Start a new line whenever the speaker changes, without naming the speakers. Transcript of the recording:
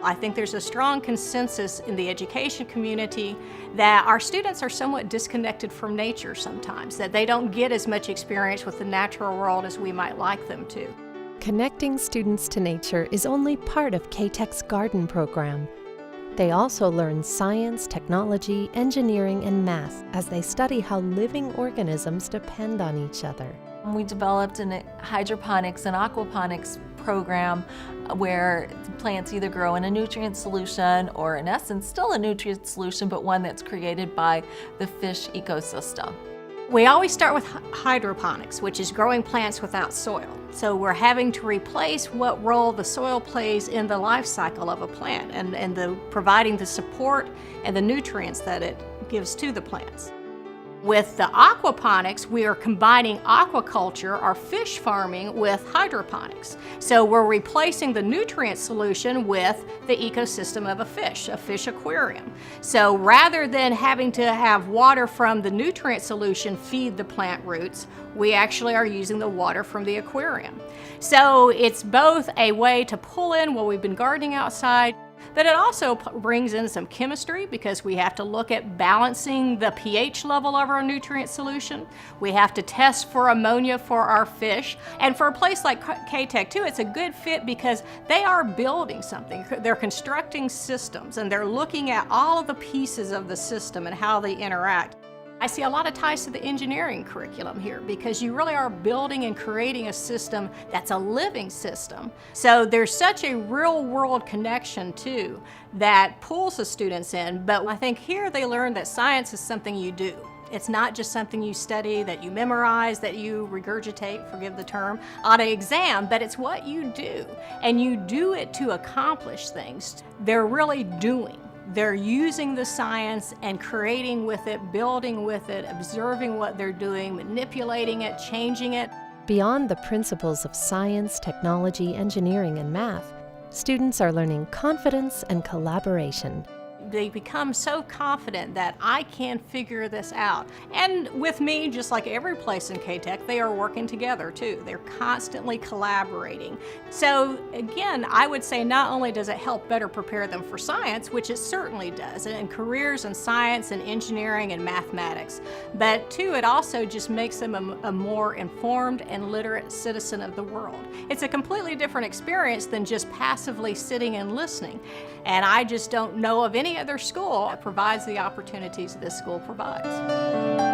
I think there's a strong consensus in the education community that our students are somewhat disconnected from nature sometimes, that they don't get as much experience with the natural world as we might like them to.
Connecting students to nature is only part of K-Tech's garden program. They also learn science, technology, engineering, and math as they study how living organisms depend on each other.
We developed a hydroponics and aquaponics program where the plants either grow in a nutrient solution or, in essence, still a nutrient solution, but one that's created by the fish ecosystem.
We always start with hydroponics, which is growing plants without soil. So we're having to replace what role the soil plays in the life cycle of a plant and providing the support and the nutrients that it gives to the plants. With the aquaponics, we are combining aquaculture, or fish farming, with hydroponics. So we're replacing the nutrient solution with the ecosystem of a fish aquarium. So rather than having to have water from the nutrient solution feed the plant roots, we actually are using the water from the aquarium. So it's both a way to pull in while we've been gardening outside, but it also brings in some chemistry because we have to look at balancing the pH level of our nutrient solution. We have to test for ammonia for our fish. And for a place like K-Tech too, it's a good fit because they are building something. They're constructing systems and they're looking at all of the pieces of the system and how they interact. I see a lot of ties to the engineering curriculum here because you really are building and creating a system that's a living system. So there's such a real world connection too that pulls the students in, but I think here they learn that science is something you do. It's not just something you study, that you memorize, that you regurgitate, forgive the term, on an exam, but it's what you do. And you do it to accomplish things. They're really doing. They're using the science and creating with it, building with it, observing what they're doing, manipulating it, changing it.
Beyond the principles of science, technology, engineering, and math, students are learning confidence and collaboration.
They become so confident that I can figure this out. And with me, just like every place in K-Tech, they are working together too. They're constantly collaborating. So again, I would say not only does it help better prepare them for science, which it certainly does, and careers in science and engineering and mathematics, but two, it also just makes them a more informed and literate citizen of the world. It's a completely different experience than just passively sitting and listening. And I just don't know of any other school that provides the opportunities this school provides.